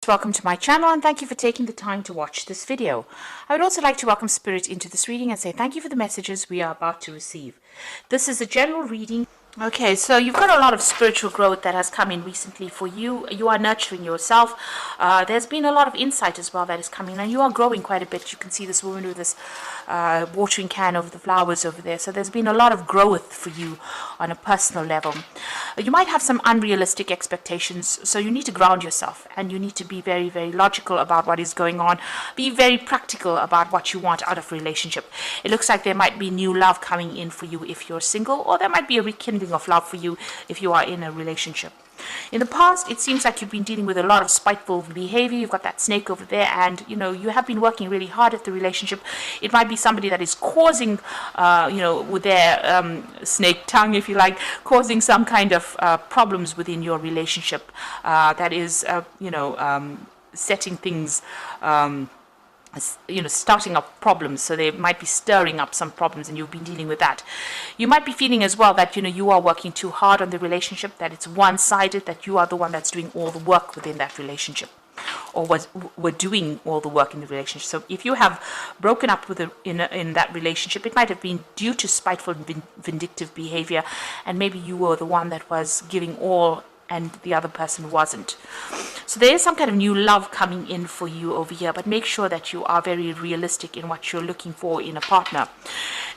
Welcome to my channel and thank you for taking the time to watch this video. I would also like to welcome Spirit into this reading and say thank you for the messages we are about to receive. This is a general reading. Okay, so you've got a lot of spiritual growth that has come in recently for you. You are nurturing yourself. There's been a lot of insight as well that is coming, and you are growing quite a bit. You can see this woman with this watering can over the flowers over there. So there's been a lot of growth for you on a personal level. You might have some unrealistic expectations, so you need to ground yourself and you need to be very, very logical about what is going on. Be very practical about what you want out of a relationship. It looks like there might be new love coming in for you if you're single, or there might be a rekindling of love for you if you are in a relationship. In the past, it seems like you've been dealing with a lot of spiteful behavior. You've got that snake over there, and you have been working really hard at the relationship. It might be somebody that is causing, with their snake tongue, if you like, causing some kind of problems within your relationship. That is, setting things. Starting up problems, so they might be stirring up some problems and you've been dealing with that. You might be feeling as well that you are working too hard on the relationship, that it's one-sided, that you are the one that's doing all the work within that relationship, or were doing all the work in the relationship. So if you have broken up with in that relationship, it might have been due to spiteful and vindictive behavior, and maybe you were the one that was giving all and the other person wasn't. So there is some kind of new love coming in for you over here, but make sure that you are very realistic in what you're looking for in a partner.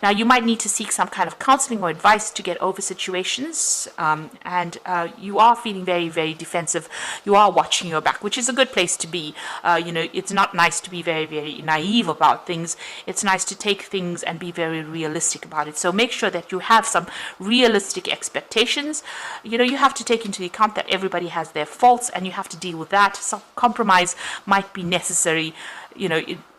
Now, you might need to seek some kind of counseling or advice to get over situations, and you are feeling very, very defensive. You are watching your back, which is a good place to be. It's not nice to be very, very naive about things. It's nice to take things and be very realistic about it. So make sure that you have some realistic expectations. You have to take into account that everybody has their faults, and you have to deal with that. Some compromise might be necessary.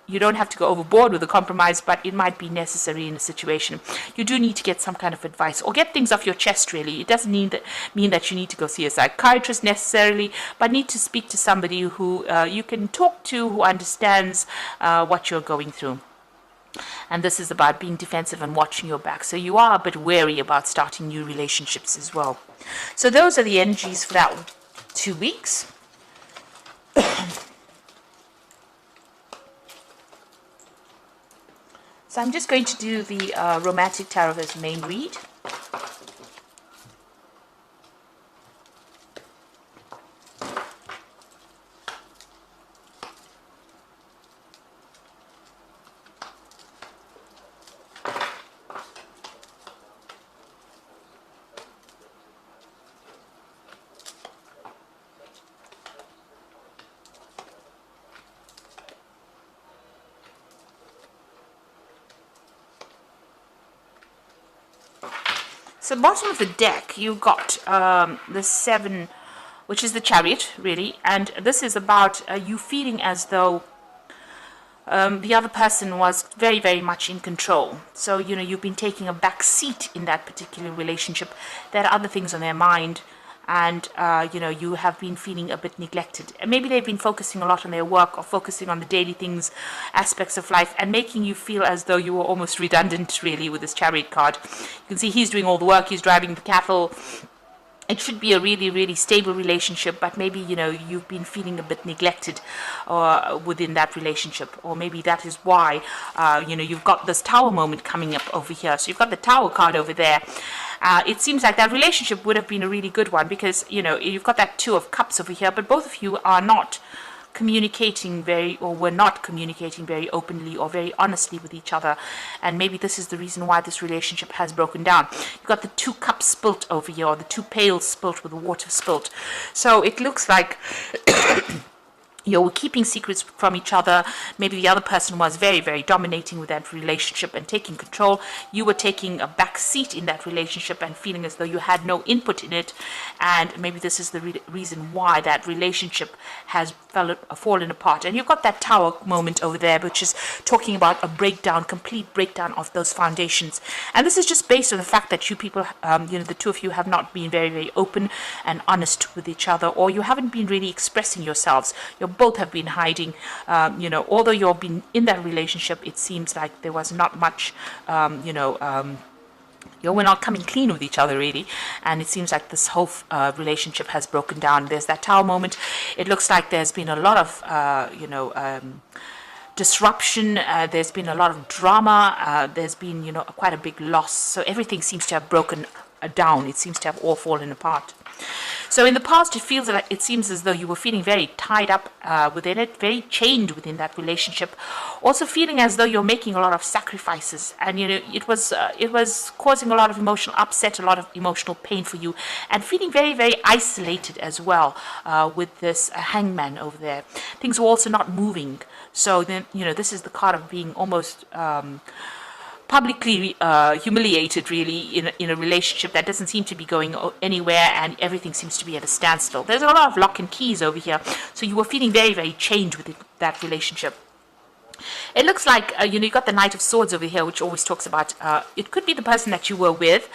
You don't have to go overboard with the compromise, but it might be necessary in a situation. You do need to get some kind of advice or get things off your chest, really. It doesn't mean that you need to go see a psychiatrist necessarily, but need to speak to somebody who you can talk to, who understands what you're going through. And this is about being defensive and watching your back. So you are a bit wary about starting new relationships as well. So those are the energies for that 2 weeks. So I'm just going to do the Romantic Tarot as main read. So bottom of the deck, you've got the 7, which is the Chariot, really. And this is about you feeling as though the other person was very, very much in control. So, you've been taking a back seat in that particular relationship. There are other things on their mind. And, you have been feeling a bit neglected. And maybe they've been focusing a lot on their work or focusing on the daily things, aspects of life, and making you feel as though you were almost redundant, really, with this Chariot card. You can see he's doing all the work, he's driving the cattle. It should be a really, really stable relationship, but maybe, you've been feeling a bit neglected within that relationship. Or maybe that is why, you've got this Tower moment coming up over here. So you've got the Tower card over there. It seems like that relationship would have been a really good one because, you've got that 2 of Cups over here, but both of you are not communicating were not communicating very openly or very honestly with each other, and maybe this is the reason why this relationship has broken down. You've got the 2 cups spilt over here, or the 2 pails spilt with the water spilt. So it looks like you were keeping secrets from each other. Maybe the other person was very, very dominating with that relationship and taking control. You were taking a back seat in that relationship and feeling as though you had no input in it. And maybe this is the reason why that relationship has fallen apart. And you've got that Tower moment over there, which is talking about a breakdown, complete breakdown of those foundations. And this is just based on the fact that you people, the 2 of you have not been very, very open and honest with each other, or you haven't been really expressing yourselves. You're both have been hiding. Although you've been in that relationship, it seems like there was not much, We're not coming clean with each other really, and it seems like this whole relationship has broken down. There's that Tower moment. It looks like there's been a lot of disruption. There's been a lot of drama. There's been quite a big loss. So everything seems to have broken down. It seems to have all fallen apart. So in the past, it seems as though you were feeling very tied up within it, very chained within that relationship. Also feeling as though you're making a lot of sacrifices, and it was causing a lot of emotional upset, a lot of emotional pain for you, and feeling very, very isolated as well with this hangman over there. Things were also not moving. So then this is the card of being almost publicly humiliated really in a relationship that doesn't seem to be going anywhere, and everything seems to be at a standstill. There's a lot of lock and keys over here, so you were feeling very, very chained with that relationship. It looks like, you got the Knight of Swords over here, which always talks about, it could be the person that you were with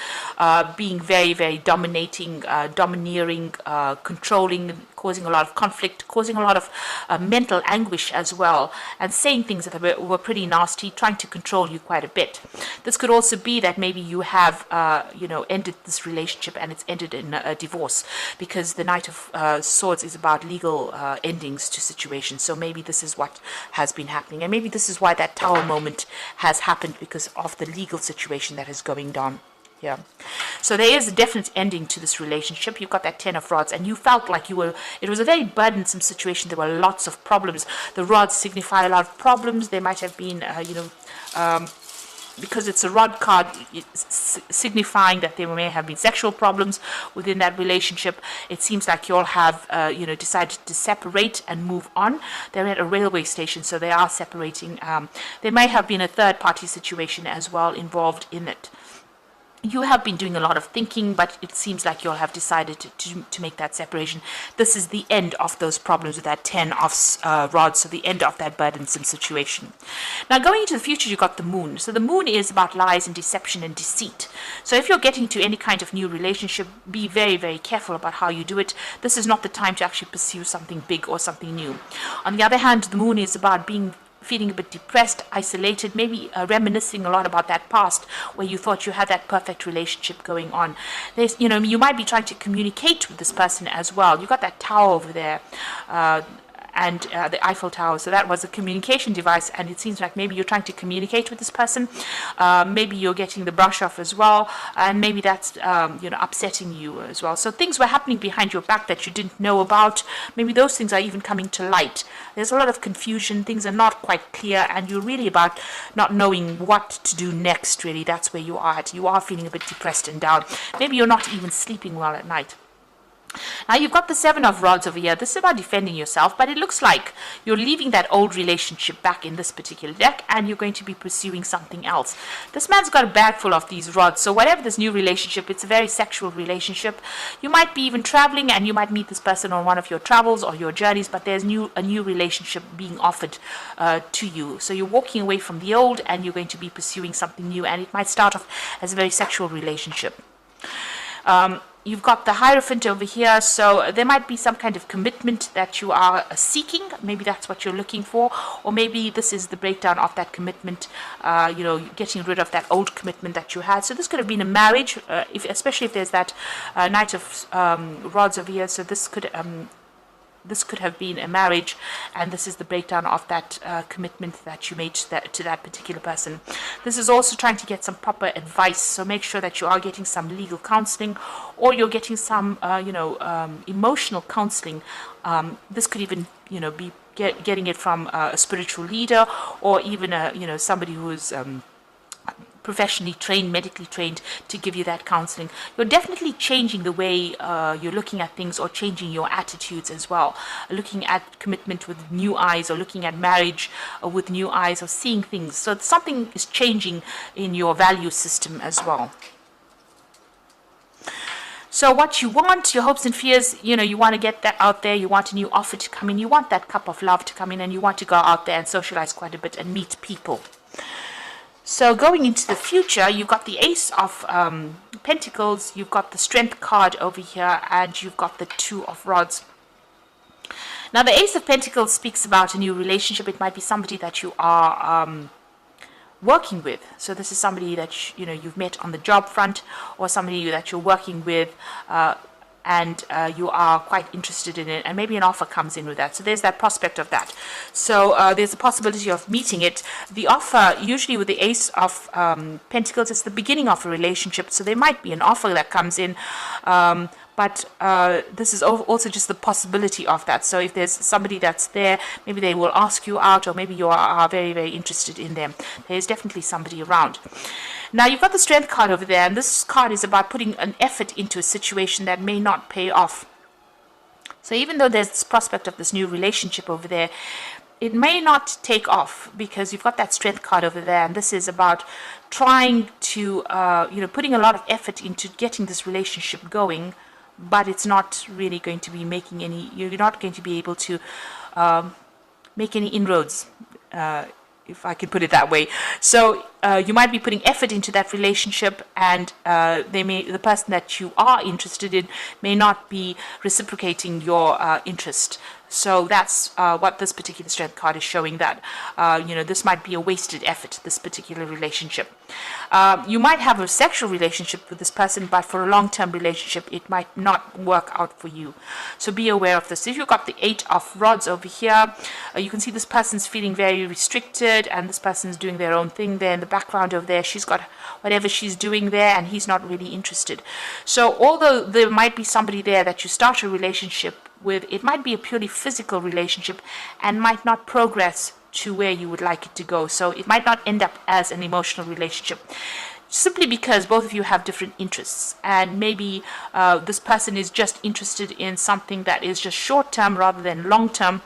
being very, very dominating, domineering, controlling, causing a lot of conflict, causing a lot of mental anguish as well, and saying things that were pretty nasty, trying to control you quite a bit. This could also be that maybe you have, ended this relationship and it's ended in a divorce, because the Knight of Swords is about legal endings to situations. So maybe this is what has been happening, and maybe this is why that Tower moment has happened, because of the legal situation that is going down. Yeah. So there is a definite ending to this relationship. You've got that Ten of Rods, and you felt like it was a very burdensome situation. There were lots of problems. The rods signify a lot of problems. There might have been, because it's a rod card, signifying that there may have been sexual problems within that relationship. It seems like you all have, decided to separate and move on. They're at a railway station, so they are separating. There may have been a third-party situation as well involved in it. You have been doing a lot of thinking, but it seems like you'll have decided to make that separation. This is the end of those problems with that Ten of Rods, so the end of that burdensome situation. Now, going into the future, you've got the Moon. So the Moon is about lies and deception and deceit. So if you're getting to any kind of new relationship, be very, very careful about how you do it. This is not the time to actually pursue something big or something new. On the other hand, the Moon is about feeling a bit depressed, isolated, maybe reminiscing a lot about that past where you thought you had that perfect relationship going on. There's, you might be trying to communicate with this person as well. You got that tower over there, and the Eiffel Tower. So that was a communication device, and it seems like maybe you're trying to communicate with this person. Maybe you're getting the brush off as well, and maybe that's upsetting you as well. So things were happening behind your back that you didn't know about. Maybe those things are even coming to light. There's a lot of confusion. Things are not quite clear, and you're really about not knowing what to do next. Really, that's where you are at. You are feeling a bit depressed and down. Maybe you're not even sleeping well at night. Now you've got the Seven of Rods over here. This is about defending yourself, but it looks like you're leaving that old relationship back in this particular deck, and you're going to be pursuing something else. This man's got a bag full of these rods, so whatever this new relationship, it's a very sexual relationship. You might be even traveling, and you might meet this person on one of your travels or your journeys, but there's a new relationship being offered to you. So you're walking away from the old, and you're going to be pursuing something new, and it might start off as a very sexual relationship. You've got the Hierophant over here, so there might be some kind of commitment that you are seeking. Maybe that's what you're looking for, or maybe this is the breakdown of that commitment, getting rid of that old commitment that you had. So this could have been a marriage, especially if there's that Knight of Rods over here. So this could have been a marriage, and this is the breakdown of that commitment that you made to that particular person. This is also trying to get some proper advice, so make sure that you are getting some legal counseling, or you're getting some emotional counseling. This could even be getting it from a spiritual leader, or even somebody who is professionally trained, medically trained, to give you that counseling. You're definitely changing the way you're looking at things, or changing your attitudes as well. Looking at commitment with new eyes, or looking at marriage with new eyes, or seeing things. So something is changing in your value system as well. So what you want, your hopes and fears, you want to get that out there. You want a new offer to come in. You want that cup of love to come in, and you want to go out there and socialize quite a bit and meet people. So going into the future, you've got the Ace of Pentacles, you've got the Strength card over here, and you've got the Two of Rods. Now, the Ace of Pentacles speaks about a new relationship. It might be somebody that you are working with. So this is somebody that you've met on the job front, or somebody that you're working with, and you are quite interested in it, and maybe an offer comes in with that. So there's that prospect of that. So there's a possibility of meeting it. The offer, usually with the Ace of Pentacles, it's the beginning of a relationship. So there might be an offer that comes in, but this is also just the possibility of that. So if there's somebody that's there, maybe they will ask you out, or maybe you are very, very interested in them. There's definitely somebody around. Now, you've got the Strength card over there, and this card is about putting an effort into a situation that may not pay off. So even though there's this prospect of this new relationship over there, it may not take off, because you've got that Strength card over there, and this is about trying to, putting a lot of effort into getting this relationship going, but it's not really going to be making any, you're not going to be able to make any inroads, if I can put it that way. So you might be putting effort into that relationship, and the person that you are interested in may not be reciprocating your interest. So that's what this particular Strength card is showing, that this might be a wasted effort, this particular relationship. You might have a sexual relationship with this person, but for a long-term relationship, it might not work out for you. So be aware of this. If you've got the 8 of Rods over here, you can see this person's feeling very restricted, and this person's doing their own thing there in the background over there. She's got whatever she's doing there, and he's not really interested. So although there might be somebody there that you start a relationship with, it might be a purely physical relationship and might not progress to where you would like it to go. So it might not end up as an emotional relationship, simply because both of you have different interests, and maybe this person is just interested in something that is just short-term rather than long-term.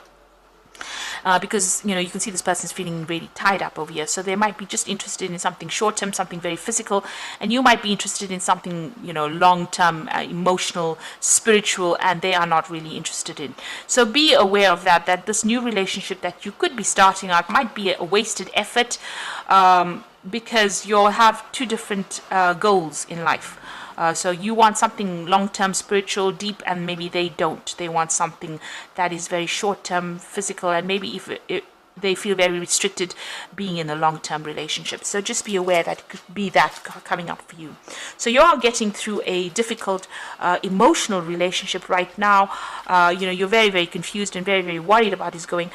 Because you can see this person's feeling really tied up over here, so they might be just interested in something short-term, something very physical, and you might be interested in something long-term, emotional, spiritual, and they are not really interested in. So be aware of that this new relationship that you could be starting out might be a wasted effort, because you'll have two different goals in life. So you want something long-term, spiritual, deep, and maybe they don't. They want something that is very short-term, physical, and maybe if they feel very restricted being in a long-term relationship. So just be aware that it could be that coming up for you. So you are getting through a difficult emotional relationship right now. You're very, very confused and very, very worried about what's going.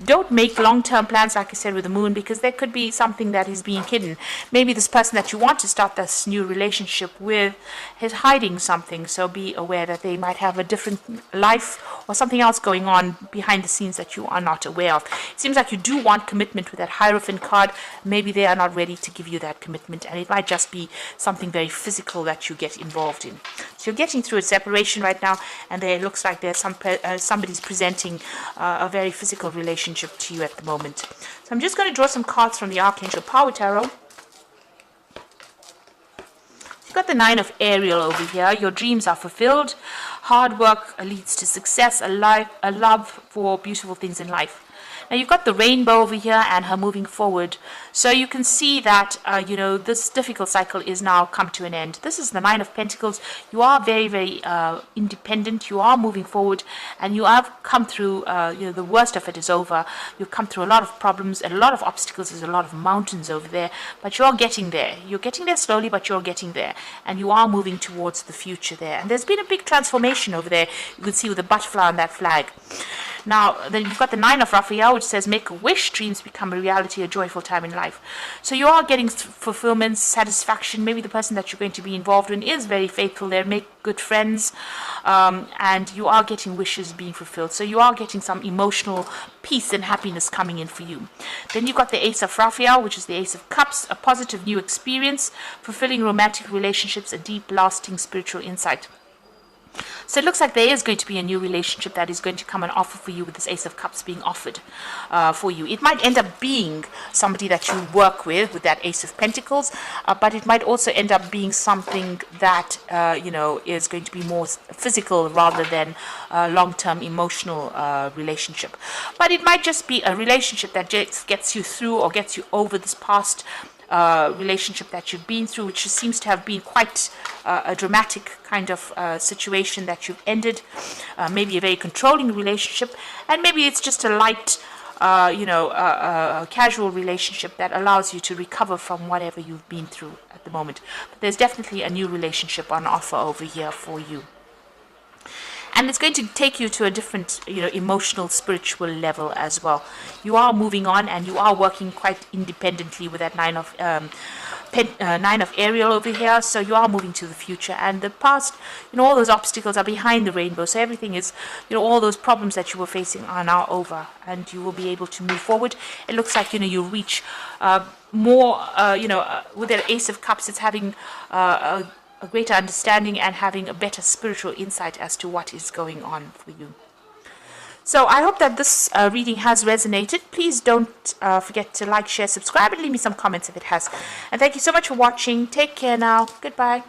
Don't make long-term plans, like I said, with the moon, because there could be something that is being hidden. Maybe this person that you want to start this new relationship with is hiding something. So be aware that they might have a different life or something else going on behind the scenes that you are not aware of. It seems like you do want commitment with that Hierophant card. Maybe they are not ready to give you that commitment, and it might just be something very physical that you get involved in. So you're getting through a separation right now, and there looks like there's somebody's presenting a very physical relationship to you at the moment. So I'm just going to draw some cards from the Archangel Power Tarot. You've got the 9 of Ariel over here. Your dreams are fulfilled. Hard work leads to success. A love for beautiful things in life. Now you've got the Rainbow over here and her moving forward. So you can see that, this difficult cycle is now come to an end. This is the 9 of Pentacles. You are very, very independent. You are moving forward, and you have come through, the worst of it is over. You've come through a lot of problems, a lot of obstacles. There's a lot of mountains over there, but you're getting there. You're getting there slowly, but you're getting there, and you are moving towards the future there. And there's been a big transformation over there. You can see with the butterfly on that flag. Now, then you've got the 9 of Raphael, which says, make a wish, dreams become a reality, a joyful time in life. So you are getting fulfillment, satisfaction. Maybe the person that you're going to be involved in is very faithful there, make good friends, and you are getting wishes being fulfilled. So you are getting some emotional peace and happiness coming in for you. Then you've got the Ace of Raphael, which is the Ace of Cups, a positive new experience, fulfilling romantic relationships, a deep, lasting spiritual insight. So it looks like there is going to be a new relationship that is going to come and offer for you, with this Ace of Cups being offered for you. It might end up being somebody that you work with that Ace of Pentacles, but it might also end up being something that, is going to be more physical rather than a long-term emotional relationship. But it might just be a relationship that just gets you through or gets you over this past relationship that you've been through, which seems to have been quite a dramatic kind of situation that you've ended. Maybe a very controlling relationship, and maybe it's just a light a casual relationship that allows you to recover from whatever you've been through at the moment. But there's definitely a new relationship on offer over here for you. And it's going to take you to a different, emotional, spiritual level as well. You are moving on, and you are working quite independently with that nine of Ariel over here. So you are moving to the future, and the past, all those obstacles are behind the rainbow. So everything is, all those problems that you were facing are now over, and you will be able to move forward. It looks like, you reach more, with the Ace of Cups, it's having a greater understanding and having a better spiritual insight as to what is going on for you. So I hope that this reading has resonated. Please don't forget to like, share, subscribe, and leave me some comments if it has. And thank you so much for watching. Take care now. Goodbye.